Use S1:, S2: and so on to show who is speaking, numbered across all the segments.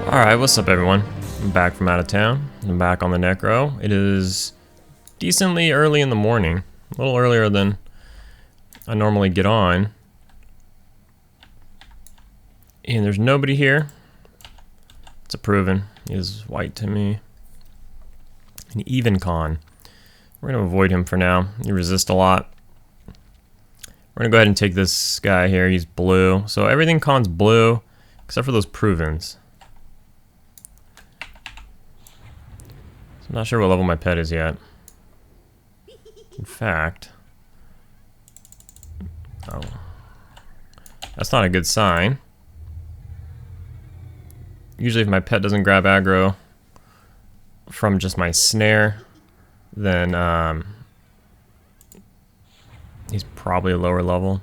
S1: Alright, what's up everyone? I'm back from out of town. I'm back on the Necro. It is decently early in the morning. A little earlier than I normally get on. And there's nobody here. It's a proven. He is white to me. An even con. We're going to avoid him for now. He resists a lot. We're going to go ahead and take this guy here. He's blue. So everything con's blue except for those provens. I'm not sure what level my pet is yet. In fact, oh, that's not a good sign. Usually if my pet doesn't grab aggro from just my snare, then he's probably a lower level.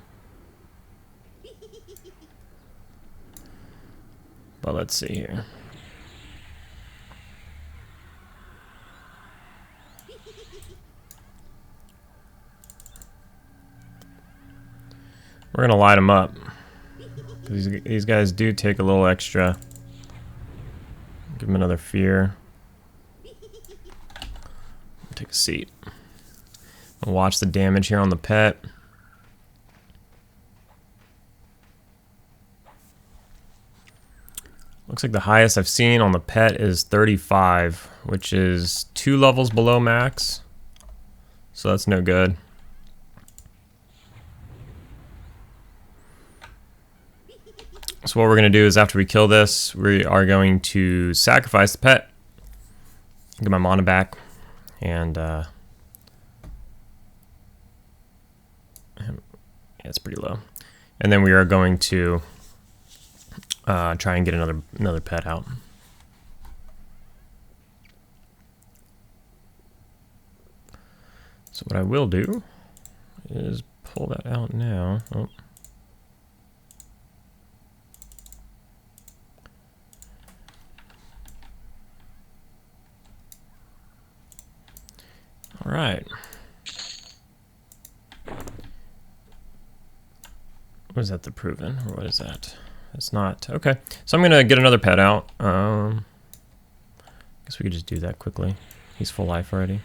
S1: But let's see here. We're gonna light them up. These guys do take a little extra. Give them another fear. Take a seat. I'll watch the damage here on the pet. Looks like the highest I've seen on the pet is 35, which is 2 levels below max. So that's no good. So what we're going to do is after we kill this, we are going to sacrifice the pet, get my mana back, and yeah, it's pretty low. And then we are going to try and get another pet out. So what I will do is pull that out now. Oh. All right. What is that, the proven, or what is that? It's not. Okay, so I'm gonna get another pet out. I guess we could just do that quickly. He's full life already.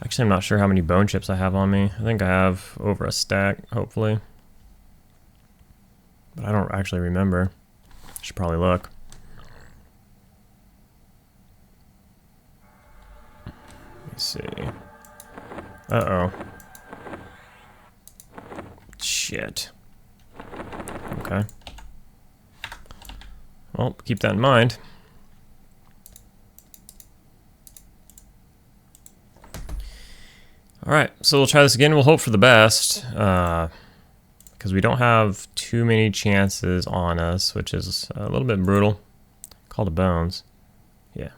S1: Actually, I'm not sure how many bone chips I have on me. I think I have over a stack, hopefully. But I don't actually remember. Should probably look. Let's see. Uh-oh. Shit. Okay. Well, keep that in mind. Alright, so we'll try this again. We'll hope for the best. Because we don't have too many chances on us, which is a little bit brutal. Call to bones. Yeah.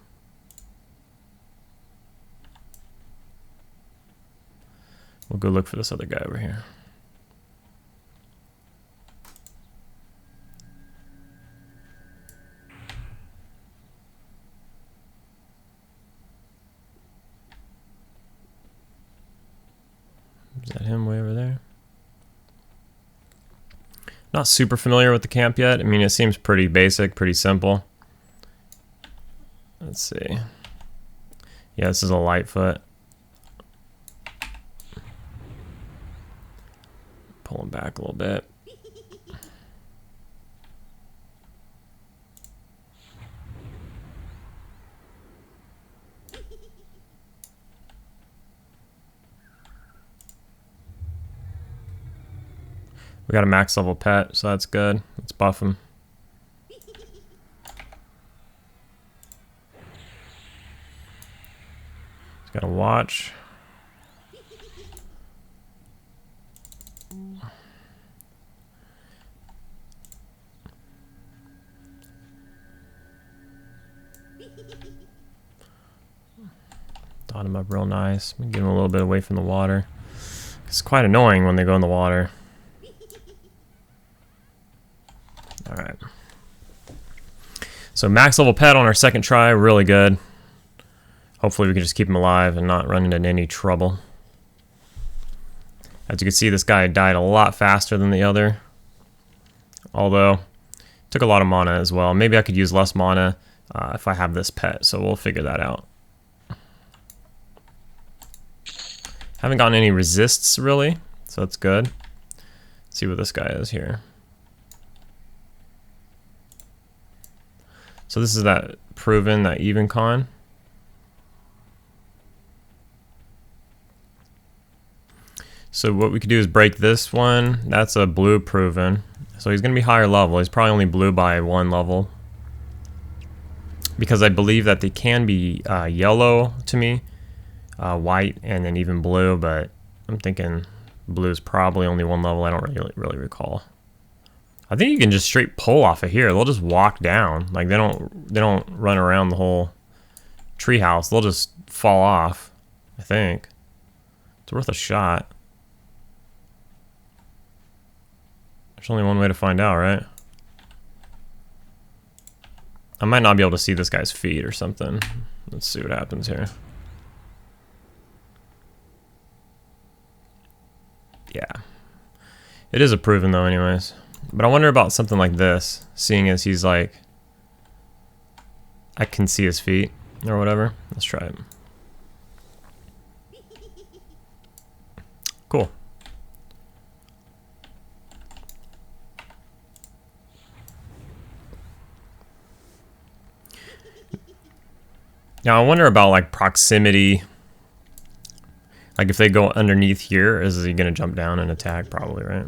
S1: We'll go look for this other guy over here. Is that him way over there? Not super familiar with the camp yet. I mean, it seems pretty basic, pretty simple. Let's see. Yeah, this is a Lightfoot. Pull him back a little bit. We got a max level pet, so that's good. Let's buff him. He's got a watch. Dot him up real nice. Get him a little bit away from the water. It's quite annoying when they go in the water. Alright. So max level pet on our second try, really good. Hopefully we can just keep him alive and not run into any trouble. As you can see, this guy died a lot faster than the other. although took a lot of mana as well. Maybe I could use less mana if I have this pet, so we'll figure that out. Haven't gotten any resists really, so that's good. Let's see what this guy is here. So this is that proven, that even con. So what we could do is break this one. That's a blue proven. So he's going to be higher level. He's probably only blue by 1 level. Because I believe that they can be yellow to me, white, and then even blue, but I'm thinking blue is probably only 1 level. I don't really recall. I think you can just straight pull off of here. They'll just walk down. Like they don't run around the whole treehouse. They'll just fall off. I think it's worth a shot. There's only one way to find out, right? I might not be able to see this guy's feet or something. Let's see what happens here. Yeah. It is a proven though anyways. But I wonder about something like this, seeing as he's like, I can see his feet or whatever. Let's try it. Cool. Now I wonder about like proximity. Like if they go underneath here, is he gonna jump down and attack? Probably, right?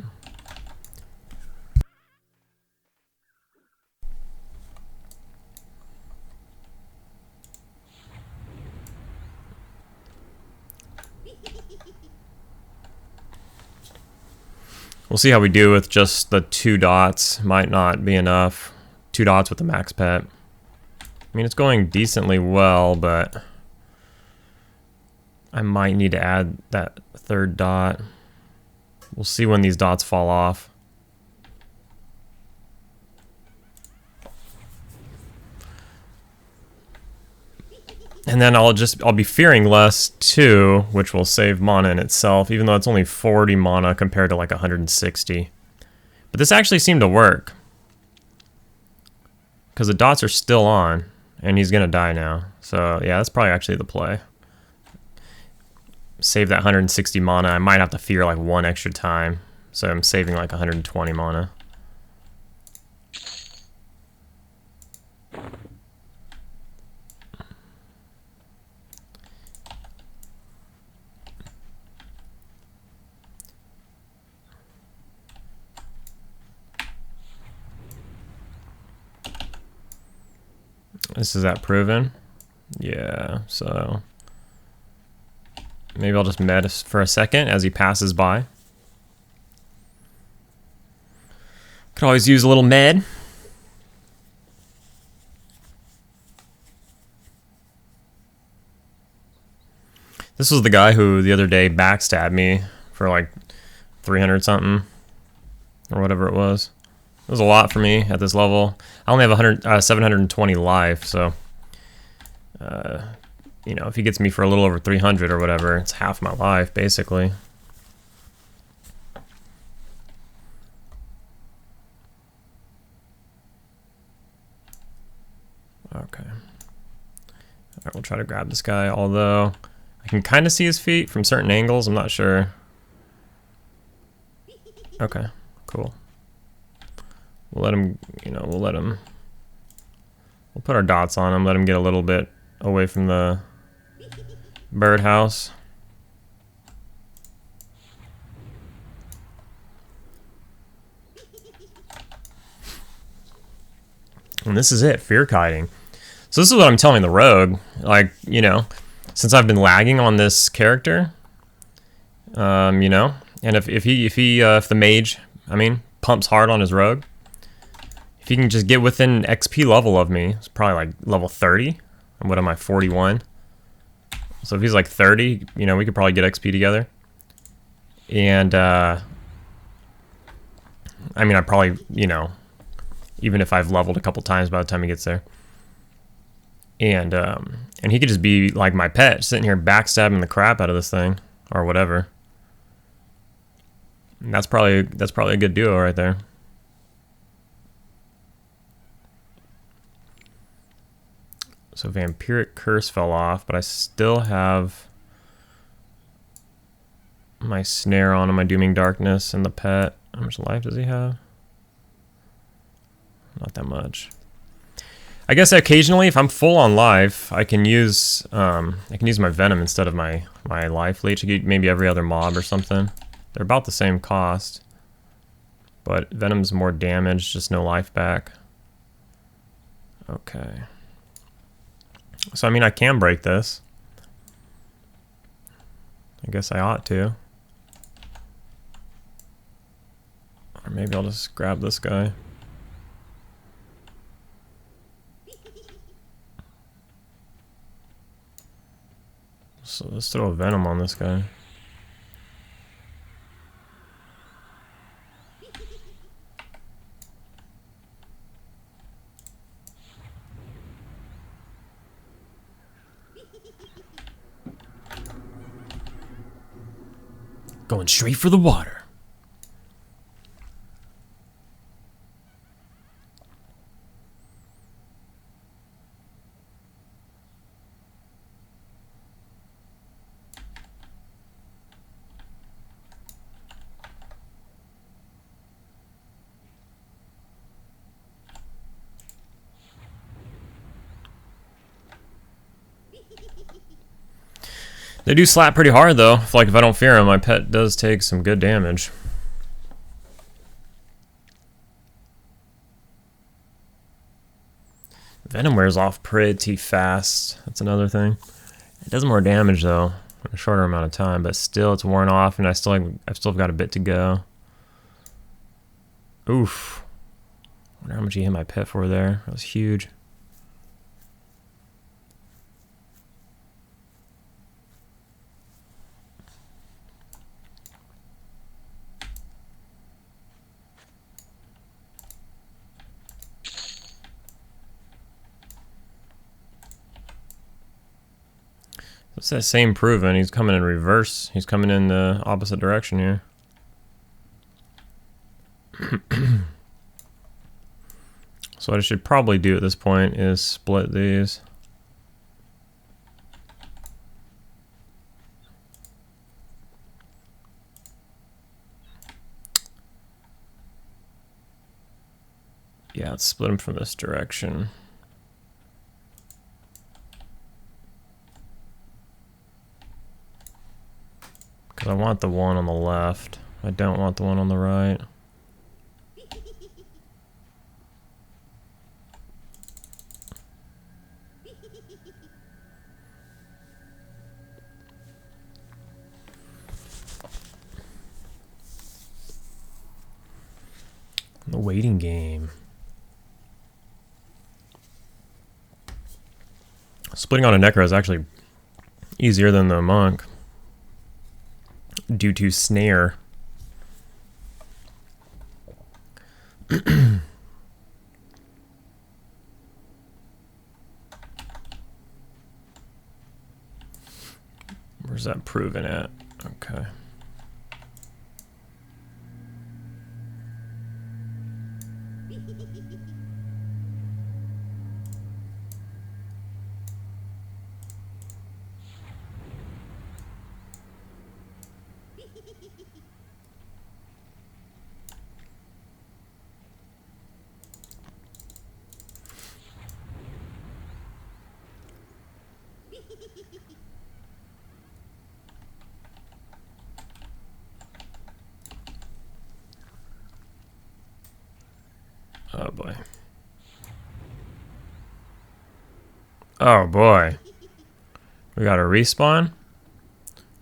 S1: We'll see how we do with just the 2 dots. Might not be enough. 2 dots with the max pet. I mean, it's going decently well, but I might need to add that 3rd dot. We'll see when these dots fall off. And then I'll be fearing less too, which will save mana in itself, even though it's only 40 mana compared to like 160. But this actually seemed to work. Because the dots are still on, and he's gonna die now. So yeah, that's probably actually the play. Save that 160 mana. I might have to fear like 1 extra time. So I'm saving like 120 mana. This is that proven. Yeah, so maybe I'll just med for a second as he passes by. Could always use a little med. This was the guy who the other day backstabbed me for like 300 something or whatever it was. It was a lot for me at this level. I only have 720 life, so you know, if he gets me for a little over 300 or whatever, it's half my life basically. Okay. Alright, we'll try to grab this guy, although I can kind of see his feet from certain angles. I'm not sure. Okay, cool. We'll let him, you know, we'll put our dots on him, let him get a little bit away from the birdhouse. And this is it, fear kiting. So this is what I'm telling the rogue, like, you know, since I've been lagging on this character, you know, and if the mage, I mean, pumps hard on his rogue, if he can just get within XP level of me, it's probably like level 30. And what am I, 41? So if he's like 30, you know, we could probably get XP together. And, I mean, I probably, you know, even if I've leveled a couple times by the time he gets there. And he could just be like my pet, sitting here backstabbing the crap out of this thing, or whatever. And that's probably a good duo right there. So Vampiric Curse fell off, but I still have my snare on him, my Dooming Darkness, and the pet. How much life does he have? Not that much. I guess occasionally, if I'm full on life, I can use my Venom instead of my life leech. Maybe every other mob or something. They're about the same cost, but Venom's more damage, just no life back. Okay. So I mean, I can break this. I guess I ought to. Or maybe I'll just grab this guy. So let's throw a Venom on this guy. Going straight for the water. They do slap pretty hard though. If I don't fear him, my pet does take some good damage. Venom wears off pretty fast. That's another thing. It does more damage though in a shorter amount of time, but still it's worn off, and I've still got a bit to go. Oof. I wonder how much he hit my pet for there. That was huge. It's that same proven. He's coming in reverse. He's coming in the opposite direction here. So what I should probably do at this point is split these. Yeah, let's split them from this direction. Because I want the one on the left. I don't want the one on the right. The waiting game. Splitting on a Necro is actually easier than the Monk due to snare. Where's that proven at? Okay. Oh boy. Oh boy. We got a respawn.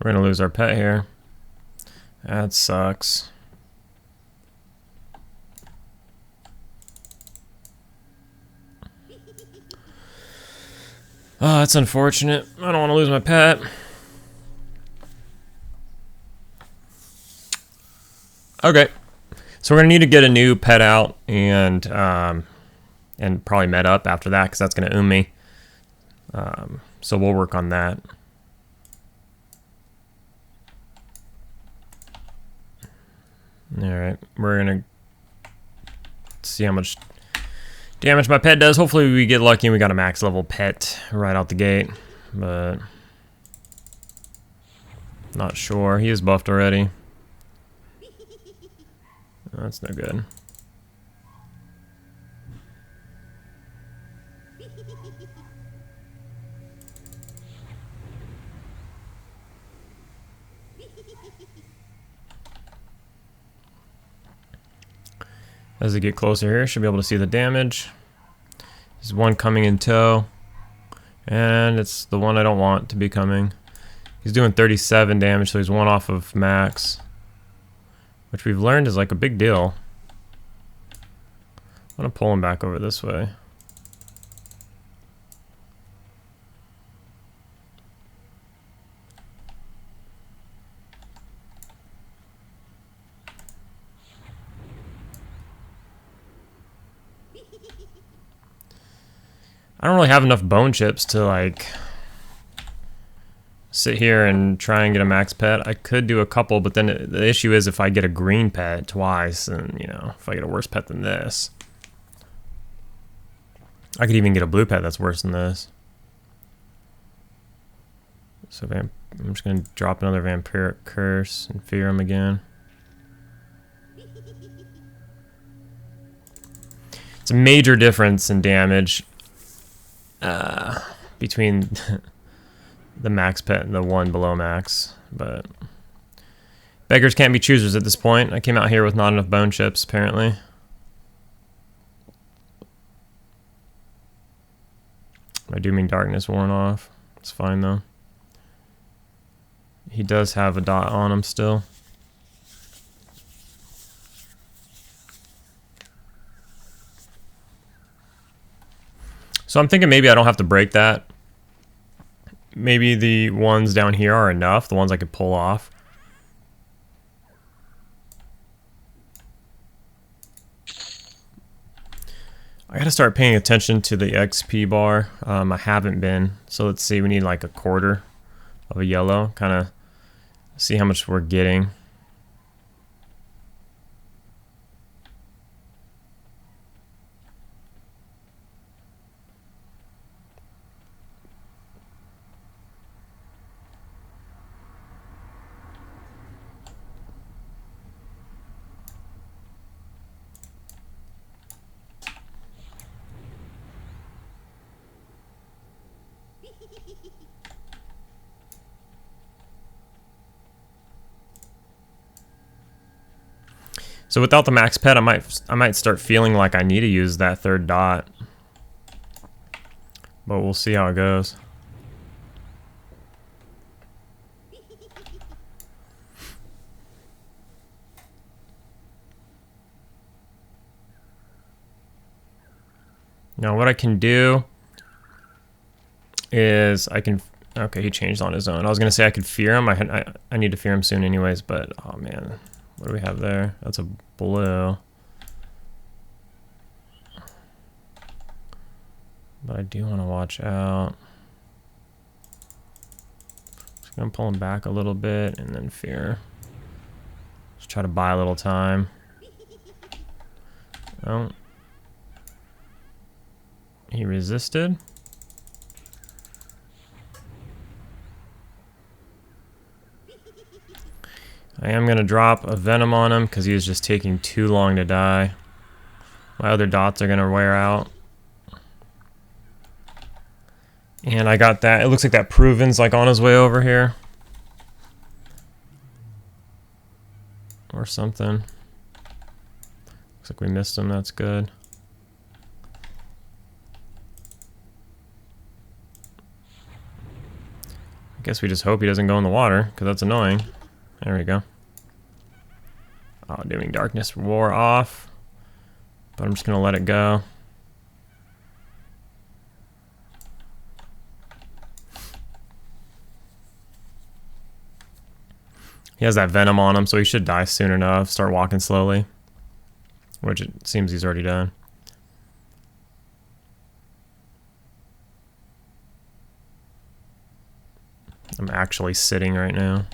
S1: We're gonna lose our pet here. That sucks. Oh, that's unfortunate. I don't want to lose my pet. Okay. So we're gonna need to get a new pet out and probably med up after that, because that's gonna me. So we'll work on that. All right, we're gonna see how much damage my pet does. Hopefully we get lucky and we got a max level pet right out the gate. But not sure. He is buffed already. That's no good. As we get closer here, should be able to see the damage. There's one coming in tow, and it's the one I don't want to be coming. He's doing 37 damage, so he's one off of max, which we've learned is like a big deal. I'm gonna pull him back over this way. I don't really have enough bone chips to like sit here and try and get a max pet. I could do a couple, but then the issue is if I get a green pet twice, and you know, if I get a worse pet than this, I could even get a blue pet that's worse than this. So I'm just gonna drop another Vampiric Curse and fear him again. It's a major difference in damage between the max pet and the one below max, but beggars can't be choosers at this point. I came out here with not enough bone chips, apparently. My Dooming Darkness worn off. It's fine though. He does have a dot on him still. So I'm thinking maybe I don't have to break that. Maybe the ones down here are enough, the ones I could pull off. I gotta start paying attention to the XP bar. I haven't been. So let's see, we need like a quarter of a yellow. Kind of see how much we're getting. So without the max pet, I might start feeling like I need to use that third dot. But we'll see how it goes. Now what I can do is I can... Okay, he changed on his own. I was going to say I could fear him. I need to fear him soon anyways, but oh man. What do we have there? That's a blue. But I do want to watch out. Just going to pull him back a little bit and then fear. Just try to buy a little time. Oh. He resisted. I am going to drop a Venom on him because he is just taking too long to die. My other dots are going to wear out. And I got that. It looks like that Proven's like on his way over here. Or something. Looks like we missed him. That's good. I guess we just hope he doesn't go in the water because that's annoying. There we go. Oh, Dooming Darkness wore off. But I'm just going to let it go. He has that Venom on him, so he should die soon enough. Start walking slowly. Which it seems he's already done. I'm actually sitting right now.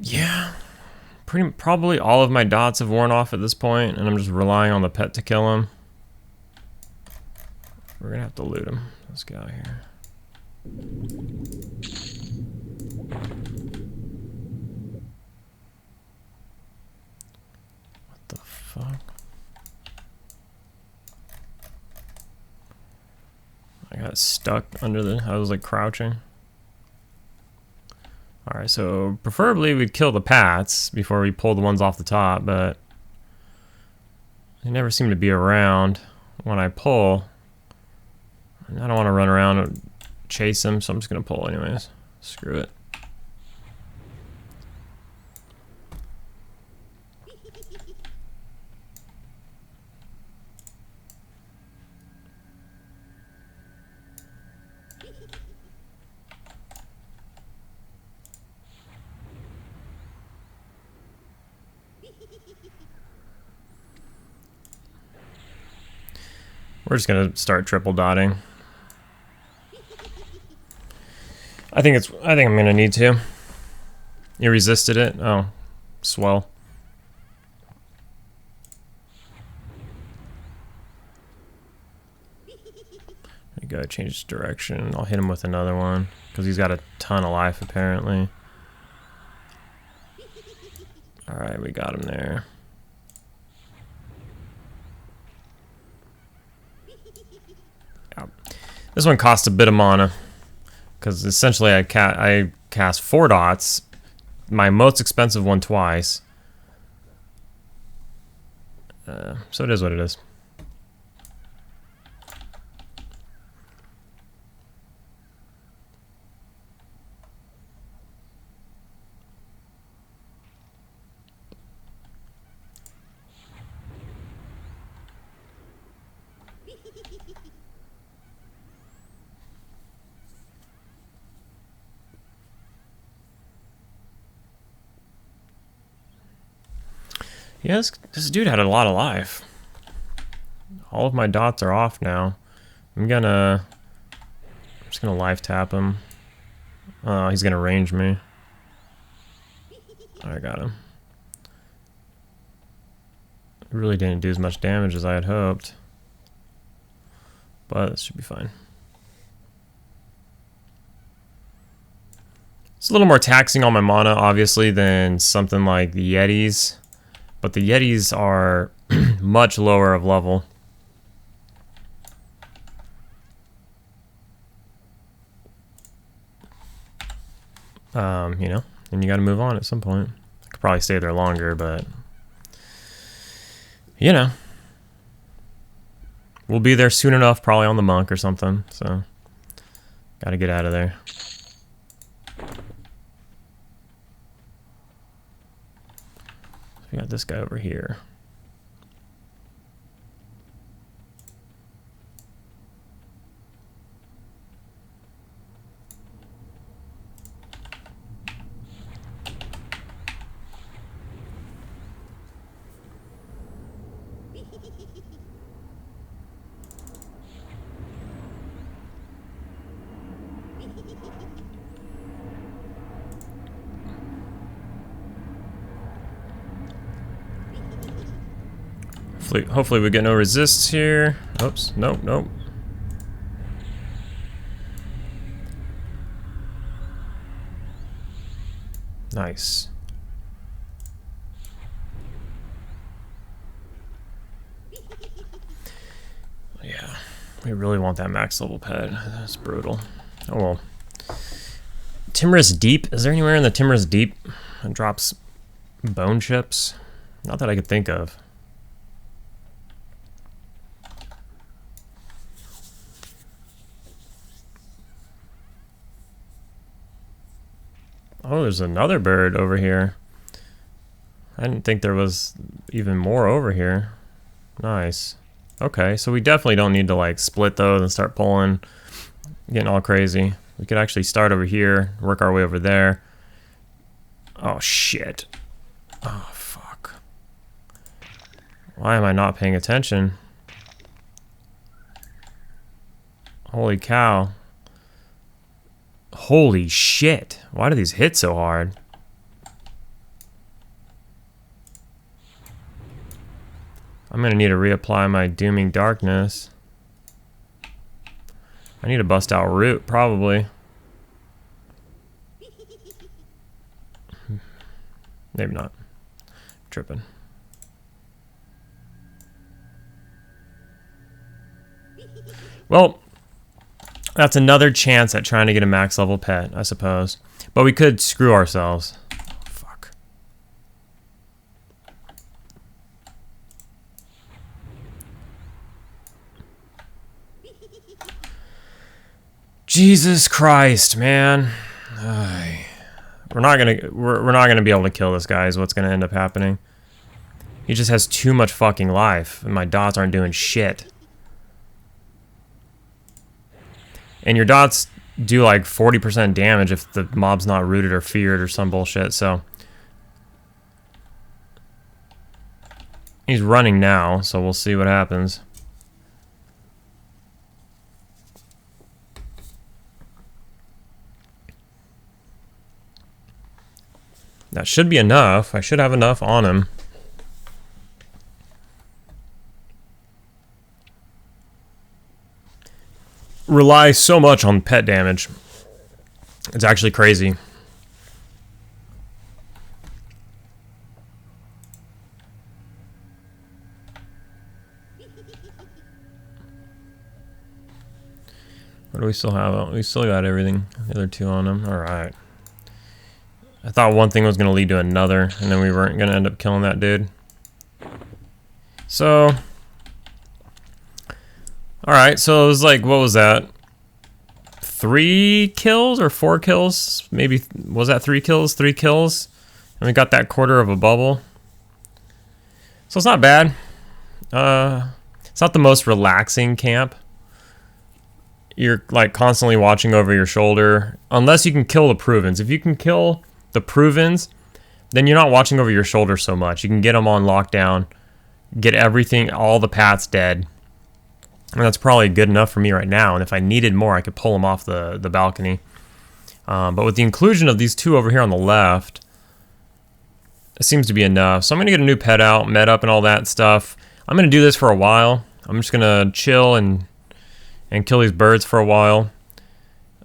S1: Yeah. Probably all of my dots have worn off at this point, and I'm just relying on the pet to kill him. We're gonna have to loot him. Let's get out of here. What the fuck? I got stuck under the... I was like crouching. Alright, so preferably we'd kill the pats before we pull the ones off the top, but they never seem to be around when I pull. And I don't want to run around and chase them, so I'm just going to pull anyways. Screw it. We're just gonna start triple dotting. I think I'm gonna need to. You resisted it? Oh, swell. There you go, change direction. I'll hit him with another one, because he's got a ton of life apparently. Alright, we got him there. This one costs a bit of mana, because essentially I cast 4 dots, my most expensive one twice. So it is what it is. Yeah, this dude had a lot of life. All of my dots are off now. I'm just gonna life tap him. Oh, he's gonna range me. I got him. It really didn't do as much damage as I had hoped. But this should be fine. It's a little more taxing on my mana, obviously, than something like the Yetis. But the Yetis are much lower of level. You know, and you gotta move on at some point. I could probably stay there longer, but you know. We'll be there soon enough, probably on the monk or something, so gotta get out of there. We got this guy over here. Hopefully we get no resists here. Oops, nope, nope. Nice. Yeah, we really want that max level pet. That's brutal. Oh well. Timorous Deep? Is there anywhere in the Timorous Deep that drops bone chips? Not that I could think of. Oh, there's another bird over here. I didn't think there was even more over here. Nice. Okay, so we definitely don't need to like split those and start pulling, getting all crazy. We could actually start over here, work our way over there. Oh shit. Oh fuck. Why am I not paying attention? Holy cow. Holy shit. Why do these hit so hard? I'm gonna need to reapply my Dooming Darkness. I need to bust out Root, probably. Maybe not. Tripping. Well, that's another chance at trying to get a max level pet, I suppose. But we could screw ourselves. Fuck. Jesus Christ, man. We're not gonna be able to kill this guy is what's gonna end up happening. He just has too much fucking life, and my dots aren't doing shit. And your dots do like 40% damage if the mob's not rooted or feared or some bullshit, so. He's running now, so we'll see what happens. That should be enough. I should have enough on him. Rely so much on pet damage. It's actually crazy. What do we still have? We still got everything. The other two on them. Alright. I thought one thing was going to lead to another, and then we weren't going to end up killing that dude. So... Alright, so it was like, what was that? 3 kills or 4 kills? Maybe, was that 3 kills? 3 kills? And we got that quarter of a bubble. So it's not bad. It's not the most relaxing camp. You're like constantly watching over your shoulder. Unless you can kill the provens. If you can kill the provens, then you're not watching over your shoulder so much. You can get them on lockdown. Get everything, all the paths dead. And that's probably good enough for me right now. And if I needed more, I could pull them off the balcony. But with the inclusion of these two over here on the left, it seems to be enough. So I'm going to get a new pet out, med up and all that stuff. I'm going to do this for a while. I'm just going to chill and kill these birds for a while.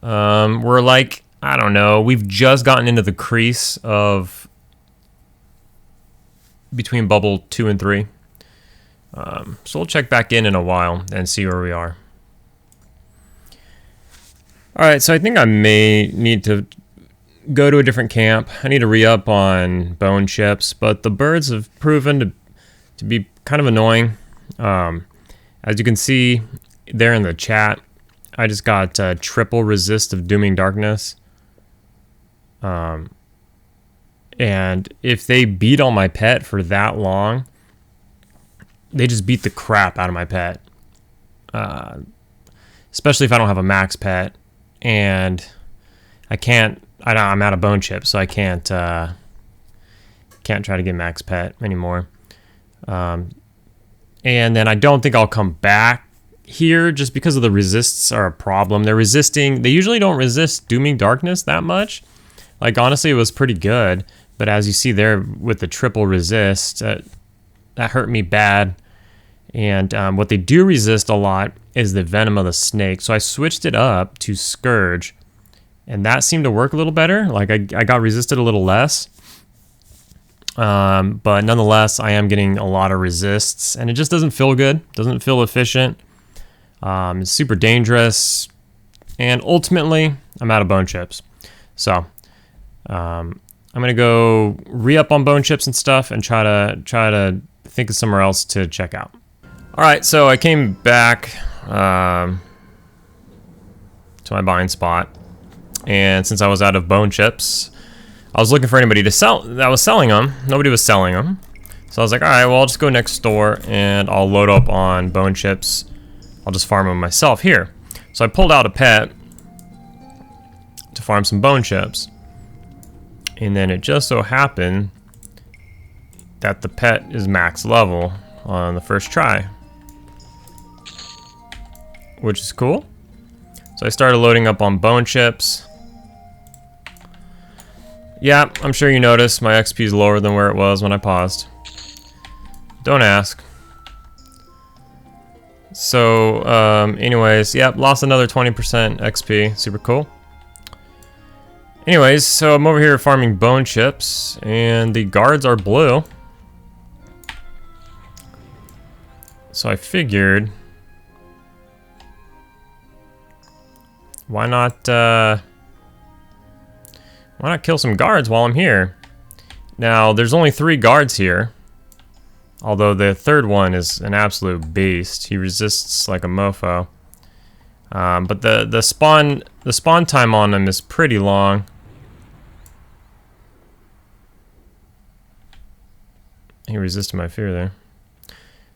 S1: We're like, I don't know, we've just gotten into the crease of between bubble 2 and 3. So we'll check back in a while and see where we are. Alright, so I think I may need to go to a different camp. I need to re-up on bone chips, but the birds have proven to be kind of annoying. As you can see there in the chat, I just got triple resist of Dooming Darkness. And if they beat on my pet for that long, they just beat the crap out of my pet. Especially if I don't have a max pet. And I'm out of bone chips, so I can't try to get max pet anymore. And then I don't think I'll come back here just because of the resists are a problem. They usually don't resist Dooming Darkness that much. Like, honestly, it was pretty good. But as you see there with the triple resist, that hurt me bad. And what they do resist a lot is the venom of the snake. So I switched it up to Scourge. And that seemed to work a little better. Like, I got resisted a little less. But nonetheless, I am getting a lot of resists. And it just doesn't feel good. Doesn't feel efficient. It's super dangerous. And ultimately, I'm out of bone chips. So, I'm going to go re-up on bone chips and stuff and try to think of somewhere else to check out. Alright, so I came back to my buying spot. And since I was out of bone chips, I was looking for anybody to sell that was selling them. Nobody was selling them. So I was like, alright, well, I'll just go next door and I'll load up on bone chips. I'll just farm them myself here. So I pulled out a pet to farm some bone chips. And then it just so happened that the pet is max level on the first try, which is cool. So I started loading up on bone chips. Yeah, I'm sure you noticed my XP is lower than where it was when I paused. Don't ask. So, anyways, yep, lost another 20% XP. Super cool. Anyways, so I'm over here farming bone chips, and the guards are blue. So I figured, why not kill some guards while I'm here? Now, there's only 3 guards here, although the third one is an absolute beast. He resists like a mofo. But the spawn time on him is pretty long. He resisted my fear there.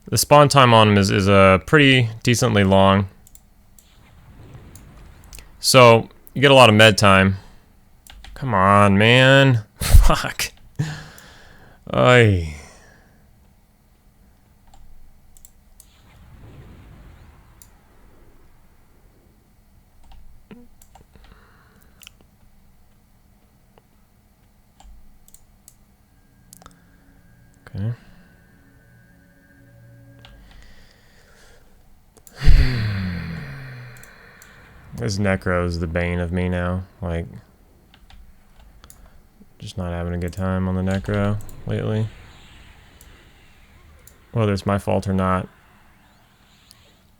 S1: The spawn time on him is pretty decently long. So you get a lot of med time. Come on, man. Fuck. Oy. Okay. This Necro is the bane of me now. Like, just not having a good time on the Necro lately. Whether it's my fault or not.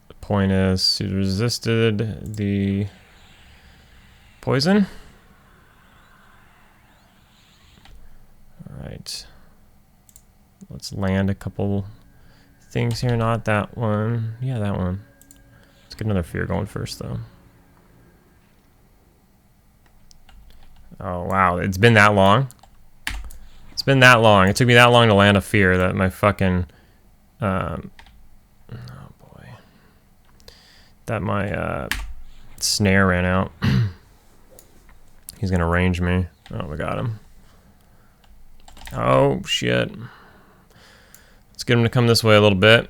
S1: The point is, he resisted the poison. Alright. Let's land a couple things here. Not that one. Yeah, that one. Let's get another fear going first, though. Oh, wow. It's been that long? It's been that long. It took me that long to land a fear that my fucking... oh, boy. That my snare ran out. He's going to range me. Oh, we got him. Oh, shit. Let's get him to come this way a little bit.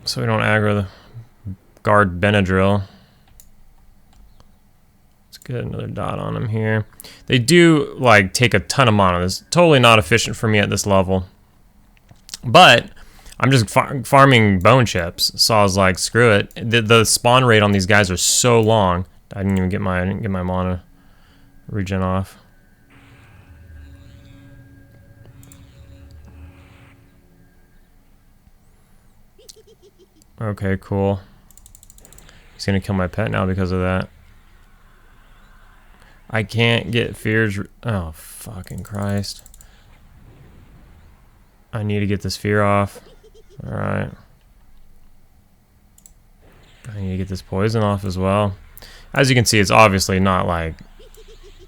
S1: So we don't aggro the guard Benadryl. Get another dot on them here. They do like take a ton of mana. It's totally not efficient for me at this level. But I'm just farming bone chips, so I was like, screw it. The spawn rate on these guys are so long. I didn't get my mana regen off. Okay, cool. He's gonna kill my pet now because of that. I can't get fears. Oh, fucking Christ. I need to get this fear off. Alright. I need to get this poison off as well. As you can see, it's obviously not like...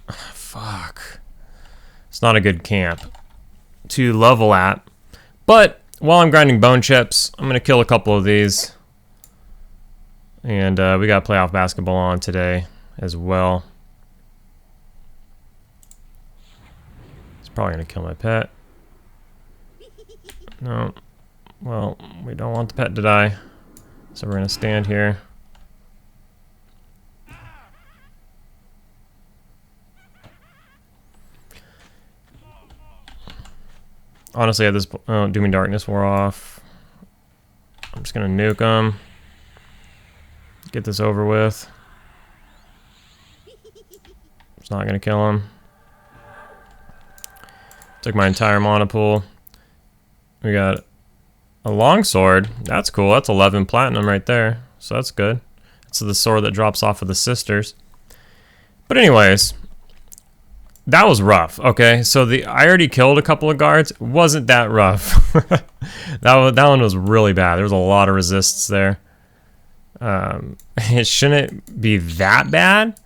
S1: Fuck. It's not a good camp to level at. But while I'm grinding bone chips, I'm going to kill a couple of these. And we got playoff basketball on today as well. Probably gonna kill my pet. No. Well, we don't want the pet to die. So we're gonna stand here. Honestly, at this point, oh, Dooming Darkness wore off. I'm just gonna nuke him. Get this over with. It's not gonna kill him. Took my entire mana pool. We got a longsword. That's cool. That's 11 platinum right there. So that's good. That's the sword that drops off of the sisters. But anyways, that was rough. Okay, so I already killed a couple of guards. It wasn't that rough. that one was really bad. There was a lot of resists there. It shouldn't be that bad.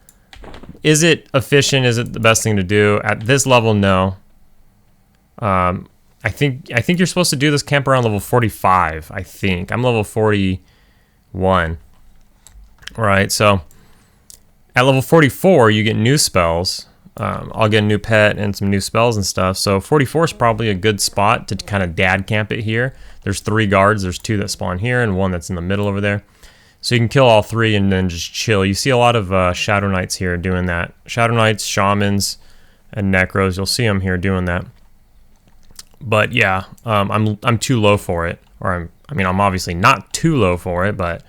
S1: Is it efficient? Is it the best thing to do at this level? No. I think you're supposed to do this camp around level 45. I think I'm level 41. All right, so at level 44 you get new spells. I'll get a new pet and some new spells and stuff. So 44 is probably a good spot to kind of dad camp it here. There's 3 guards. There's 2 that spawn here and 1 that's in the middle over there. So you can kill all 3 and then just chill. You see a lot of Shadow Knights here doing that. Shadow Knights, Shamans, and Necros. You'll see them here doing that. But yeah, I'm too low for it, or I mean, I'm obviously not too low for it, but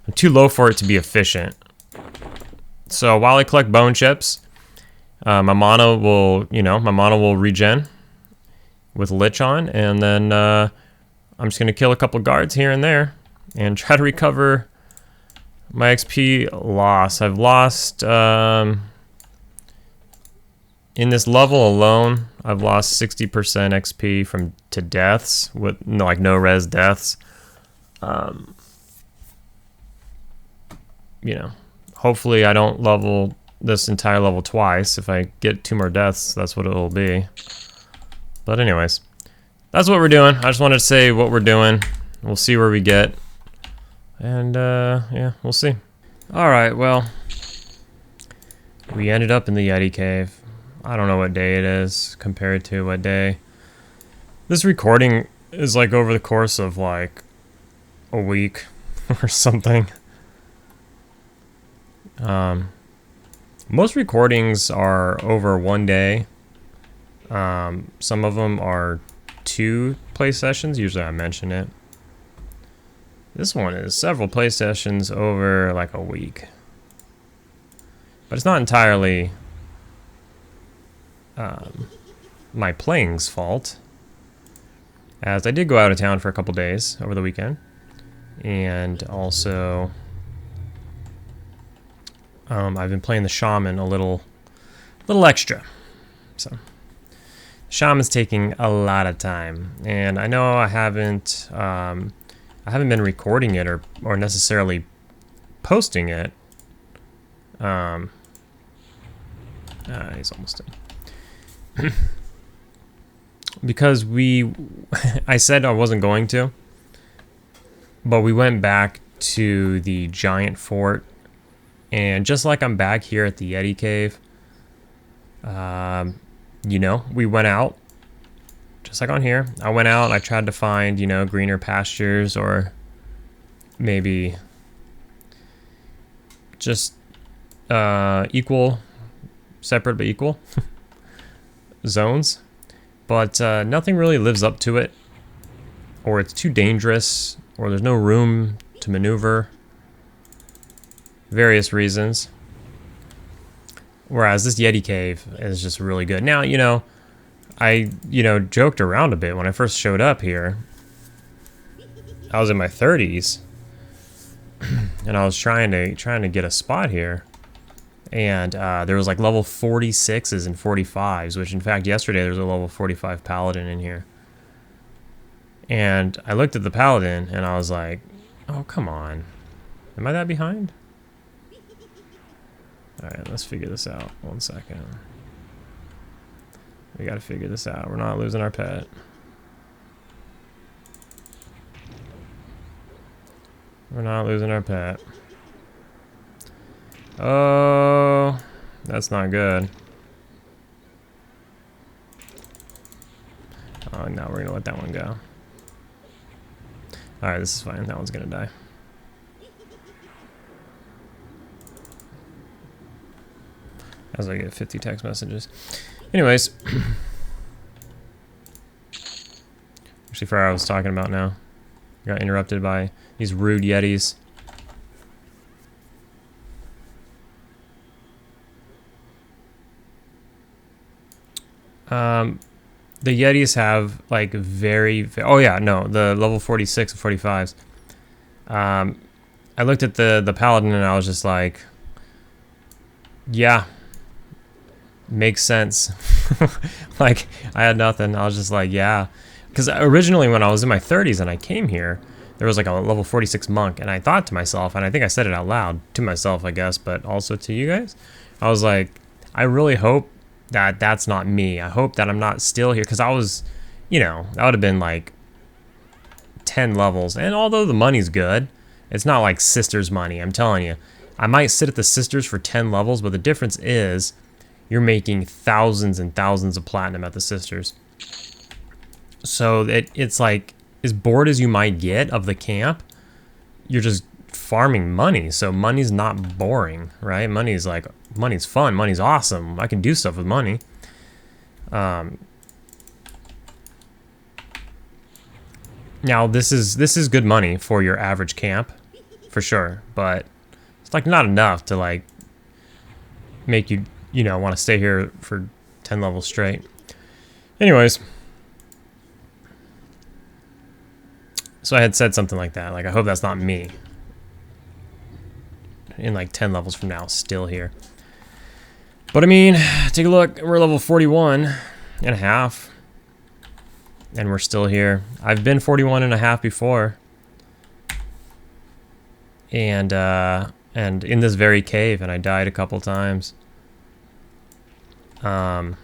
S1: I'm too low for it to be efficient. So while I collect bone chips, my mana will, my mana will regen with Lich on, and then I'm just gonna kill a couple guards here and there and try to recover my XP loss. I've lost in this level alone, I've lost 60% XP to deaths with no res deaths. Hopefully I don't level this entire level twice. If I get 2 more deaths, that's what it will be. But anyways, that's what we're doing. I just wanted to say what we're doing. We'll see where we get. And yeah, we'll see. Alright, well, we ended up in the Yeti cave. I don't know what day it is compared to what day. This recording is like over the course of like a week or something. Most recordings are over 1 day. Some of them are 2 play sessions. Usually I mention it. This one is several play sessions over like a week. But it's not entirely my playing's fault, as I did go out of town for a couple days over the weekend, and also I've been playing the shaman a little extra. So shaman's taking a lot of time, and I know I haven't been recording it or necessarily posting it. He's almost in. Because I said I wasn't going to, but we went back to the giant fort, and just like I'm back here at the Yeti cave, we went out, just like on here. I went out and I tried to find, greener pastures, or maybe just separate but equal zones, but nothing really lives up to it, or it's too dangerous, or there's no room to maneuver. Various reasons. Whereas this Yeti cave is just really good. Now, I joked around a bit when I first showed up here. I was in my 30s, and I was trying to get a spot here. And there was like level 46s and 45s, which in fact yesterday there was a level 45 paladin in here. And I looked at the paladin and I was like, oh, come on. Am I that behind? Alright, let's figure this out. 1 second. We gotta figure this out. We're not losing our pet. We're not losing our pet. Oh, that's not good. Oh, no, we're gonna let that one go. Alright, this is fine. That one's gonna die. As I get 50 text messages. Anyways. Actually, for what I was talking about now. Got interrupted by these rude Yetis. The Yetis have like oh yeah, no, the level 46 and 45s. I looked at the paladin and I was just like, yeah, makes sense. Like, I had nothing. I was just like, yeah. Because originally when I was in my 30s and I came here, there was like a level 46 monk, and I thought to myself, and I think I said it out loud to myself, I guess, but also to you guys, I was like, I really hope that that's not me. I hope that I'm not still here, because I was, that would have been like 10 levels. And although the money's good, it's not like Sisters money. I'm telling you, I might sit at the Sisters for 10 levels, but the difference is you're making thousands and thousands of platinum at the Sisters. So it's like, as bored as you might get of the camp, you're just farming money. So money's not boring, right? Money's fun. Money's awesome. I can do stuff with money. Now this is good money for your average camp, for sure, but it's like not enough to like make you want to stay here for 10 levels straight. Anyways, so I had said something like that, like I hope that's not me in like 10 levels from now, still here. But I mean, take a look, we're level 41 and a half, and we're still here. I've been 41 and a half before, and in this very cave, and I died a couple times. You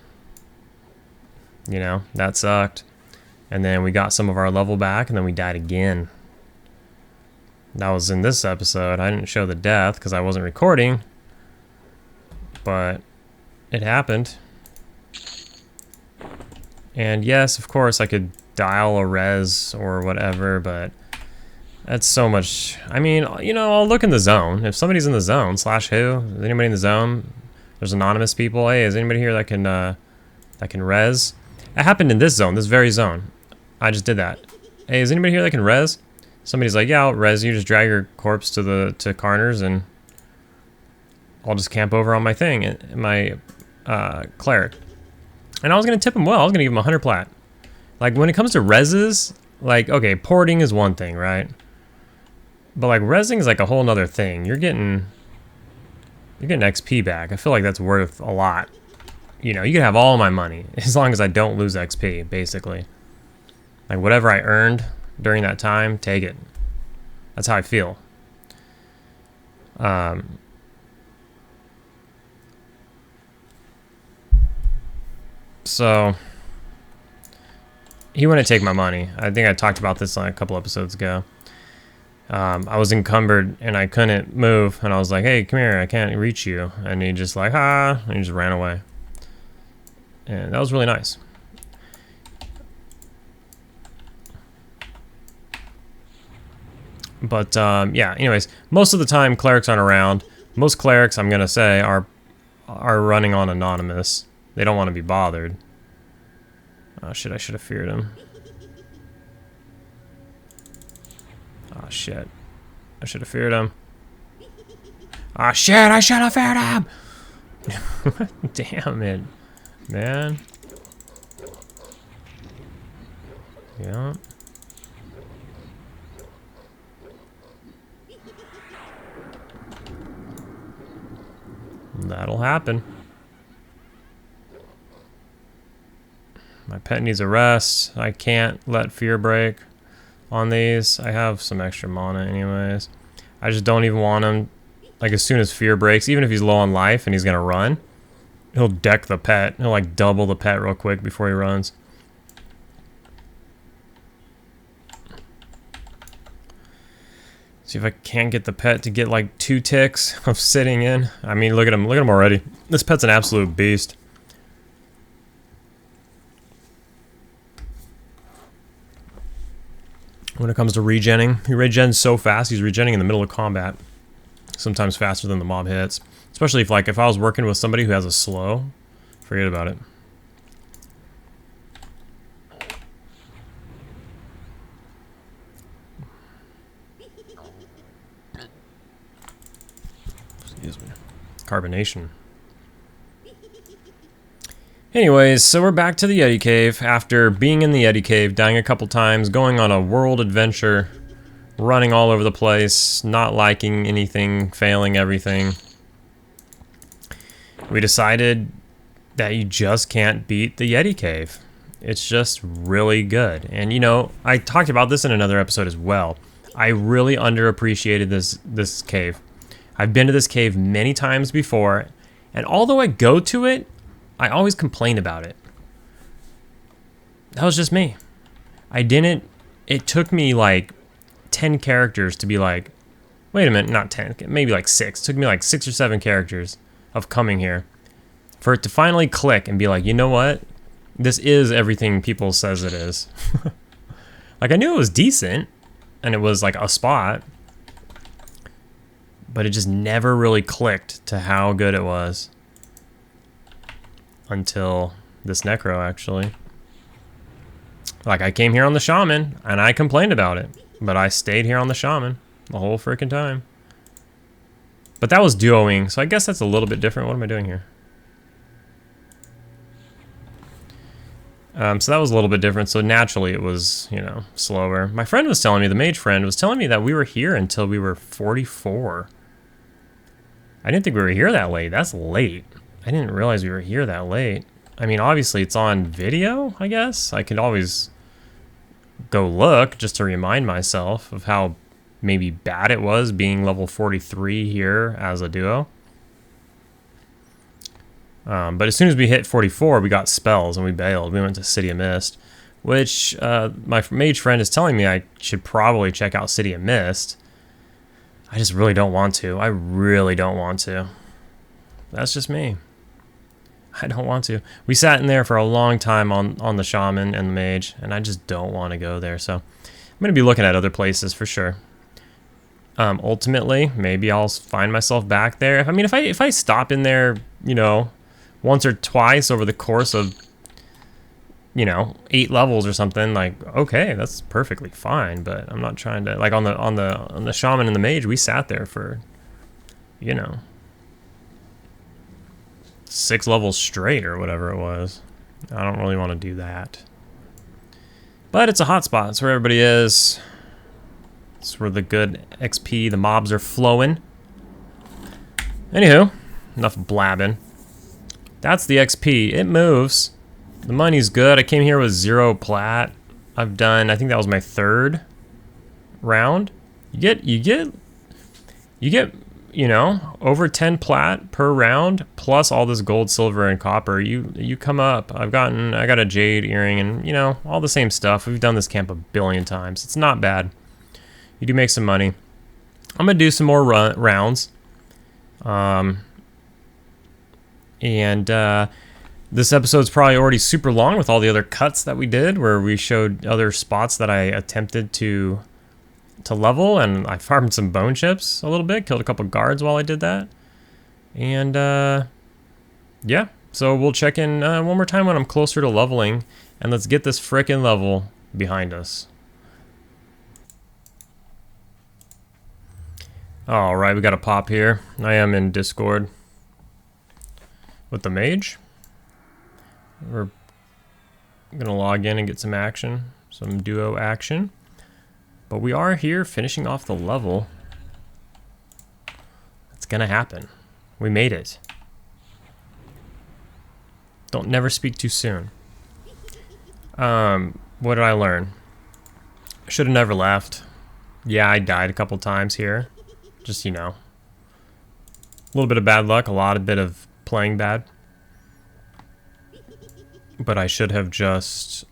S1: know, that sucked. And then we got some of our level back, and then we died again. That was in this episode. I didn't show the death because I wasn't recording, but it happened. And yes, of course, I could dial a res or whatever, but that's so much. I mean, you know, I'll look in the zone. If somebody's in the zone, /who? Is anybody in the zone? There's anonymous people. Hey, is anybody here that can res? It happened in this zone, this very zone. I just did that. Hey, is anybody here that can res? Somebody's like, yeah, I'll res you. Just drag your corpse to Carner's, and I'll just camp over on my thing, my cleric. And I was gonna tip him well. I was gonna give him 100 plat. Like when it comes to reses, like okay, porting is one thing, right? But like resing is like a whole nother thing. You're getting XP back. I feel like that's worth a lot. You know, you can have all my money as long as I don't lose XP, basically. Like whatever I earned during that time, take it. That's how I feel. So he wouldn't take my money. I think I talked about this like a couple episodes ago. I was encumbered and I couldn't move, and I was like, hey, come here, I can't reach you. And he just like, and he just ran away. And that was really nice. But yeah, anyways, most of the time clerics aren't around. Most clerics, I'm gonna say, are running on anonymous. They don't want to be bothered. Oh shit, I should have feared him. Oh shit, I should have feared him. Oh shit, I should have feared him! Damn it, man. Yeah. That'll happen. My pet needs a rest. I can't let fear break on these. I have some extra mana anyways. I just don't even want him, like as soon as fear breaks, even if he's low on life and he's gonna run, he'll deck the pet. He'll like double the pet real quick before he runs. See if I can't get the pet to get like 2 ticks of sitting in. I mean, look at him already. This pet's an absolute beast. When it comes to regenning, he regens so fast. He's regenning in the middle of combat, sometimes faster than the mob hits. Especially if I was working with somebody who has a slow, forget about it. Excuse me. Carbonation. Anyways, so we're back to the Yeti Cave after being in the Yeti Cave, dying a couple times, going on a world adventure, running all over the place, not liking anything, failing everything. We decided that you just can't beat the Yeti Cave. It's just really good. And you know, I talked about this in another episode as well. I really underappreciated this cave. I've been to this cave many times before, and although I go to it, I always complain about it. That was just me. It took me like 10 characters to be like, wait a minute, not 10, maybe like 6. It took me like 6 or 7 characters of coming here for it to finally click and be like, you know what? This is everything people says it is. Like I knew it was decent and it was like a spot, but it just never really clicked to how good it was. Until this necro, actually. Like, I came here on the shaman, and I complained about it. But I stayed here on the shaman the whole freaking time. But that was duoing, so I guess that's a little bit different. What am I doing here? So that was a little bit different. So naturally it was, you know, slower. My friend was telling me, the mage friend was telling me that we were here until we were 44. I didn't think we were here that late. That's late. I didn't realize we were here that late. I mean, obviously it's on video, I guess. I could always go look just to remind myself of how maybe bad it was being level 43 here as a duo. But as soon as we hit 44, we got spells and we bailed. We went to City of Mist, which my mage friend is telling me I should probably check out City of Mist. I just really don't want to. I really don't want to. That's just me. I don't want to. We sat in there for a long time on the shaman and the mage, and I just don't want to go there. So I'm going to be looking at other places for sure. Ultimately, maybe I'll find myself back there. I mean, if I stop in there, you know, once or twice over the course of, you know, 8 levels or something, like, okay, that's perfectly fine. But I'm not trying to, like, on the shaman and the mage, we sat there for, you know, 6 levels straight or whatever it was. I don't really want to do that. But it's a hot spot. It's where everybody is. It's where the good XP, the mobs are flowing. Anywho, enough blabbing. That's the XP. It moves. The money's good. I came here with 0 plat. I've done, I think that was my 3rd round. You get, you know, over 10 plat per round, plus all this gold, silver, and copper. You come up. I got a jade earring and, you know, all the same stuff. We've done this camp a billion times. It's not bad. You do make some money. I'm gonna do some more rounds. This episode's probably already super long with all the other cuts that we did, where we showed other spots that I attempted to level, and I farmed some bone chips a little bit, killed a couple guards while I did that. And yeah, so we'll check in one more time when I'm closer to leveling, and let's get this frickin' level behind us. All right, we got a pop here. I am in Discord with the mage. We're gonna log in and get some action, some duo action. But we are here finishing off the level. It's gonna happen. We made it. Don't never speak too soon. What did I learn? I should have never left. Yeah, I died a couple times here. Just, you know, a little bit of bad luck, a lot of bit of playing bad. But I should have just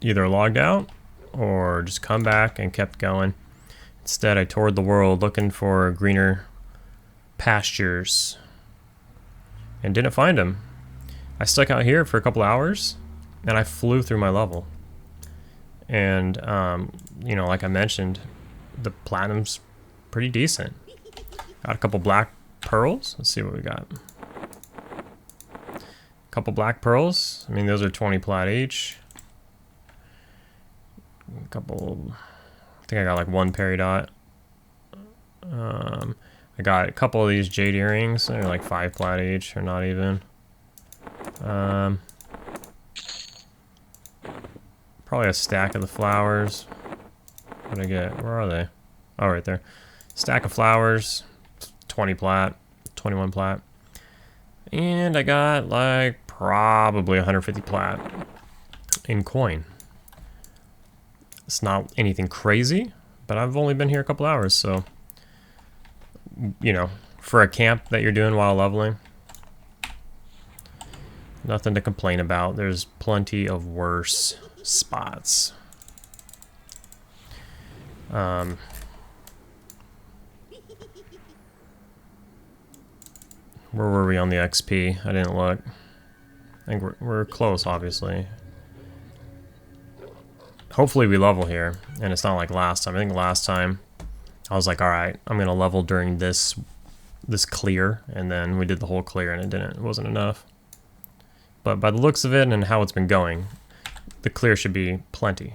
S1: either logged out or just come back and kept going. Instead, I toured the world looking for greener pastures and didn't find them. I stuck out here for a couple hours and I flew through my level. And, you know, like I mentioned, the platinum's pretty decent. Got a couple black pearls. Let's see what we got. Couple black pearls. I mean, those are 20 plat each. A couple, I think I got like 1 peridot. I got a couple of these jade earrings. They're like 5 plat each, or not even. Probably a stack of the flowers. What did I get? Where are they? Oh, right there. Stack of flowers, 20 plat, 21 plat. And I got like probably 150 plat in coin. It's not anything crazy, but I've only been here a couple hours, so, you know, for a camp that you're doing while leveling, nothing to complain about. There's plenty of worse spots. Where were we on the XP? I didn't look. I think we're close, obviously. Hopefully we level here, and it's not like last time. I think last time I was like, all right, I'm gonna level during this clear, and then we did the whole clear and it wasn't enough. But by the looks of it and how it's been going, the clear should be plenty.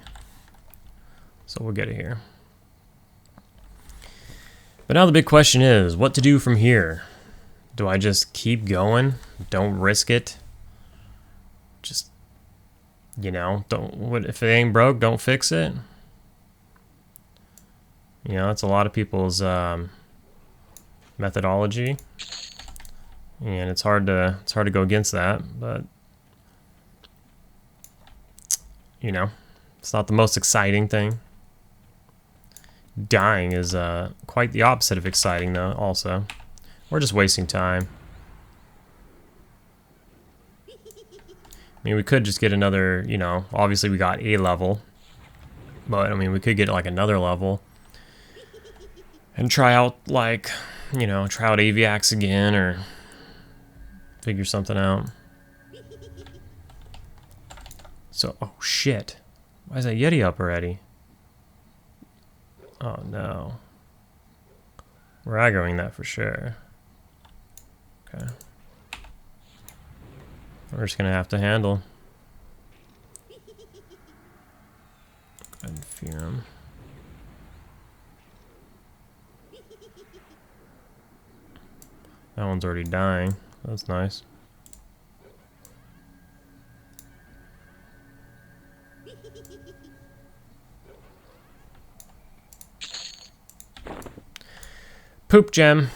S1: So we'll get it here. But now the big question is, what to do from here? Do I just keep going? Don't risk it? Just, you know, if it ain't broke, don't fix it? You know, that's a lot of people's methodology. And it's hard to go against that, but you know, it's not the most exciting thing. Dying is quite the opposite of exciting, though, also. We're just wasting time. I mean, we could just get another, you know, obviously we got a level. But, I mean, we could get, like, another level. And try out, like, you know, try out Aviaks again, or figure something out. So, oh, shit. Why is that Yeti up already? Oh, no. We're aggroing that for sure. Okay. We're just gonna have to handle. Go ahead and fear him. That one's already dying. That's nice. Poop gem.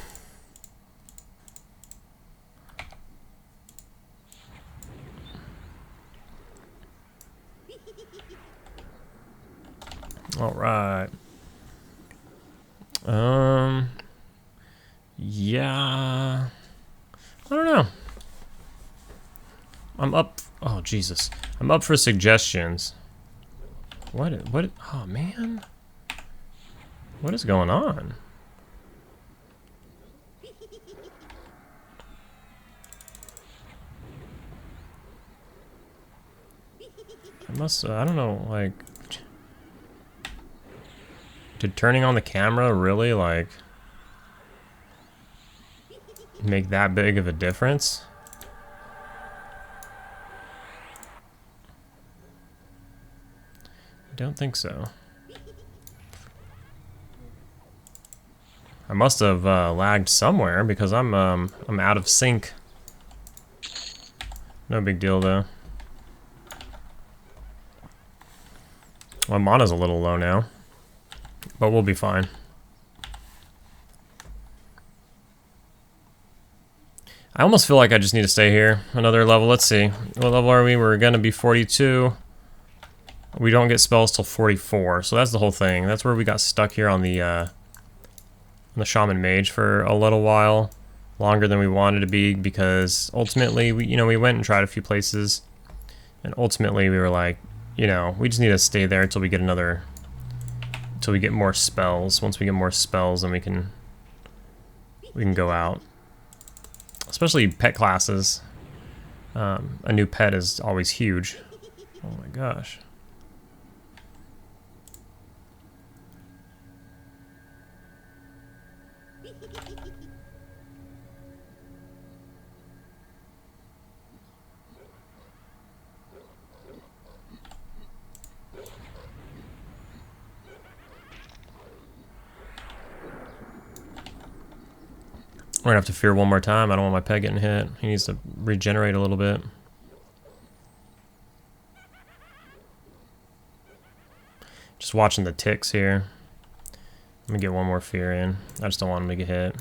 S1: All right. Yeah. I don't know. I'm up. Oh, Jesus. I'm up for suggestions. What? Oh, man. What is going on? I don't know, like, did turning on the camera really, like, make that big of a difference? I don't think so. I must have lagged somewhere because I'm out of sync. No big deal though. My mana's a little low now, but we'll be fine. I almost feel like I just need to stay here. Another level, let's see. What level are we? We're gonna be 42. We don't get spells till 44, so that's the whole thing. That's where we got stuck here on the Shaman Mage for a little while. Longer than we wanted to be, because ultimately, we went and tried a few places, and ultimately we were like, you know, we just need to stay there until we get until we get more spells. Once we get more spells, then we can go out. Especially pet classes. A new pet is always huge. Oh my gosh. We're gonna have to fear one more time. I don't want my pet getting hit. He needs to regenerate a little bit. Just watching the ticks here. Let me get one more fear in. I just don't want him to get hit.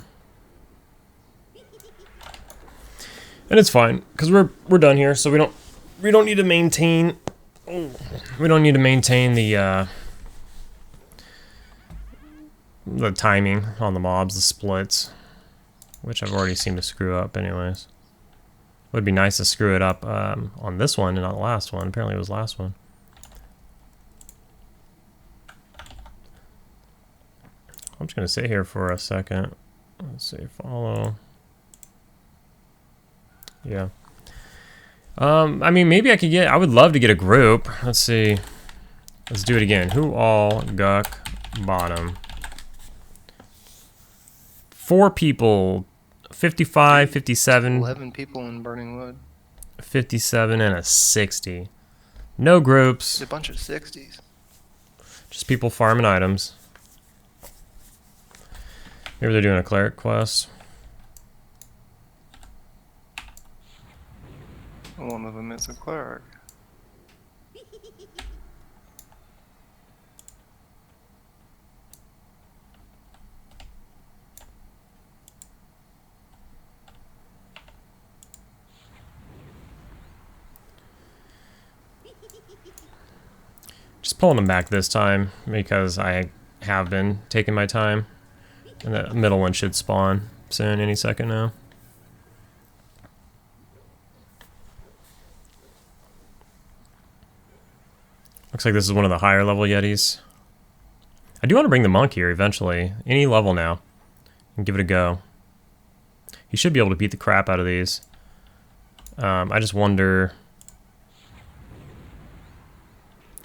S1: And it's fine, because we're done here, so we don't need to maintain. Oh, we don't need to maintain the timing on the mobs, the splits. Which I've already seemed to screw up anyways. Would be nice to screw it up on this one and not the last one. Apparently it was the last one. I'm just going to sit here for a second. Let's see, follow. Yeah. I mean, maybe I would love to get a group. Let's see. Let's do it again. Who all guck bottom? 4 people. 55, 57.
S2: 11 people in Burning Wood.
S1: 57 and a 60. No groups.
S2: It's a bunch of 60s.
S1: Just people farming items. Maybe they're doing a cleric quest.
S2: One of them is a cleric.
S1: Just pulling them back this time because I have been taking my time. And the middle one should spawn soon, any second now. Looks like this is one of the higher level Yetis. I do want to bring the monk here eventually. Any level now. And give it a go. He should be able to beat the crap out of these. I just wonder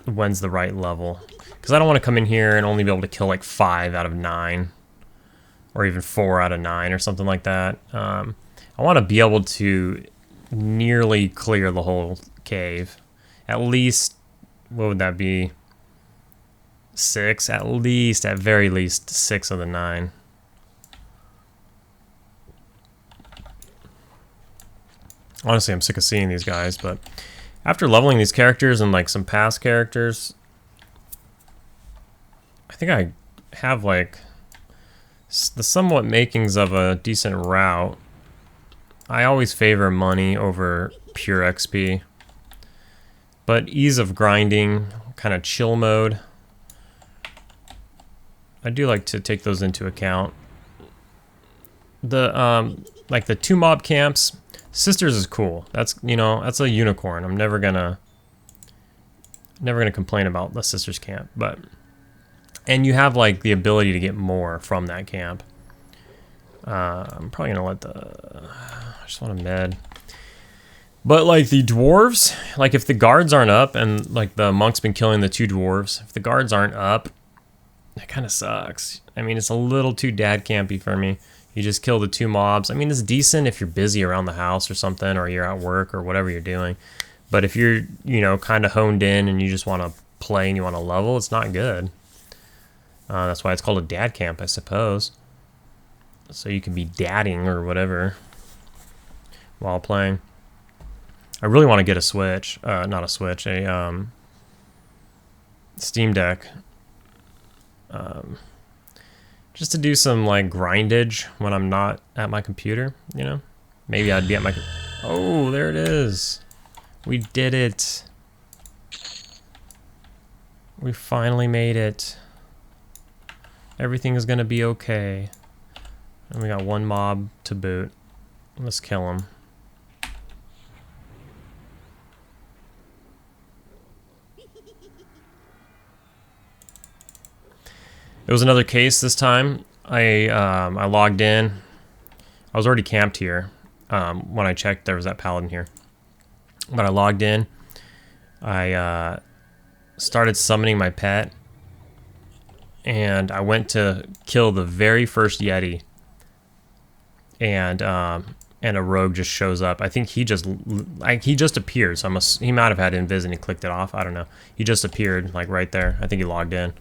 S1: when's the right level. Because I don't want to come in here and only be able to kill like 5 out of 9. Or even 4 out of 9 or something like that. I want to be able to nearly clear the whole cave. At least, what would that be? 6? At least, at very least, 6 of the 9. Honestly, I'm sick of seeing these guys, but after leveling these characters and like some past characters, I think I have like the somewhat makings of a decent route. I always favor money over pure XP, but ease of grinding, kind of chill mode, I do like to take those into account. The like the 2 mob camps, Sisters is cool. That's, you know, that's a unicorn. I'm never gonna complain about the Sisters camp, but and you have like the ability to get more from that camp. I'm probably gonna let I just want to med. But like the dwarves, like if the guards aren't up and like the monk's been killing the 2 dwarves, if the guards aren't up, that kind of sucks. I mean, it's a little too dad campy for me. You just kill the 2 mobs. I mean, it's decent if you're busy around the house or something, or you're at work or whatever you're doing. But if you're, you know, kind of honed in and you just want to play and you want to level, it's not good. That's why it's called a dad camp, I suppose. So you can be dadding or whatever while playing. I really want to get a Switch. Not a Switch, a Steam Deck. Just to do some like grindage when I'm not at my computer, you know? Maybe I'd be at my... Oh, there it is. We did it. We finally made it. Everything is gonna be okay. And we got 1 mob to boot. Let's kill him. It was another case this time. I logged in. I was already camped here. When I checked, there was that paladin here. But I logged in. I started summoning my pet. And I went to kill the very first Yeti. And a rogue just shows up. I think he just appeared. So he might have had invis and he clicked it off. I don't know. He just appeared like right there. I think he logged in.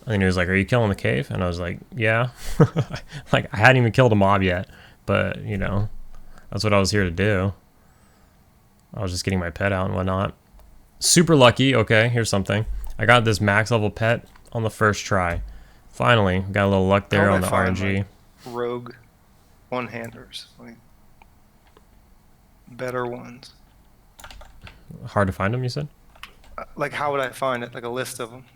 S1: And he was like, "Are you killing the cave?" And I was like, "Yeah." Like, I hadn't even killed a mob yet. But, you know, that's what I was here to do. I was just getting my pet out and whatnot. Super lucky. Okay, here's something. I got this max level pet on the first try. Finally, got a little luck there on the RNG.
S2: Like rogue one-handers. Like, better ones.
S1: Hard to find them, you said?
S2: Like, how would I find it? Like a list of them?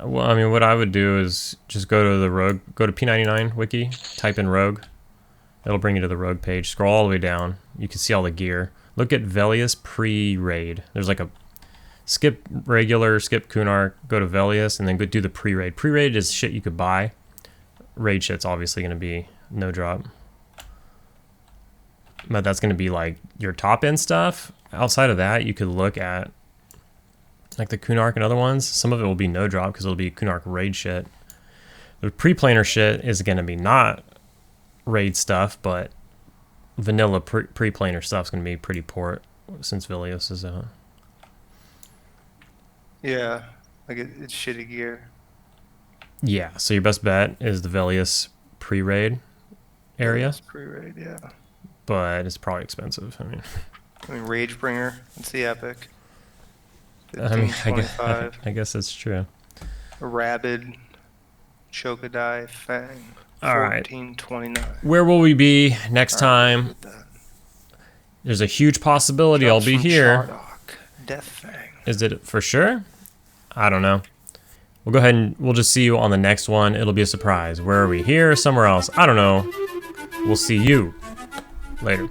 S1: Well, I mean, what I would do is just go to the rogue, go to P99 wiki, type in rogue. It'll bring you to the rogue page. Scroll all the way down. You can see all the gear. Look at Velius pre-raid. There's like a skip regular, skip Kunark, go to Velius, and then go do the pre-raid. Pre-raid is shit you could buy. Raid shit's obviously going to be no drop. But that's going to be like your top end stuff. Outside of that, you could look at like the Kunark and other ones. Some of it will be no drop because it'll be Kunark raid shit. The pre-planer shit is going to be not raid stuff, but vanilla pre-planer stuff is going to be pretty port since Velios is out.
S2: Yeah, like it's shitty gear.
S1: Yeah, so your best bet is the Velius pre-raid area,
S2: It's pre-raid, yeah.
S1: but it's probably expensive.
S2: I mean, Ragebringer, it's the epic.
S1: I mean,
S2: 1525.
S1: I guess that's true.
S2: Rabid, Chokodai, Fang.
S1: All right.
S2: 1429.
S1: Where will we be next time?
S2: With that.
S1: There's a huge possibility I'll
S2: Drops
S1: be
S2: from
S1: here.
S2: Chardock, Death Fang.
S1: Is it for sure? I don't know. We'll go ahead and we'll just see you on the next one. It'll be a surprise. Where are we? Here or somewhere else? I don't know. We'll see you later.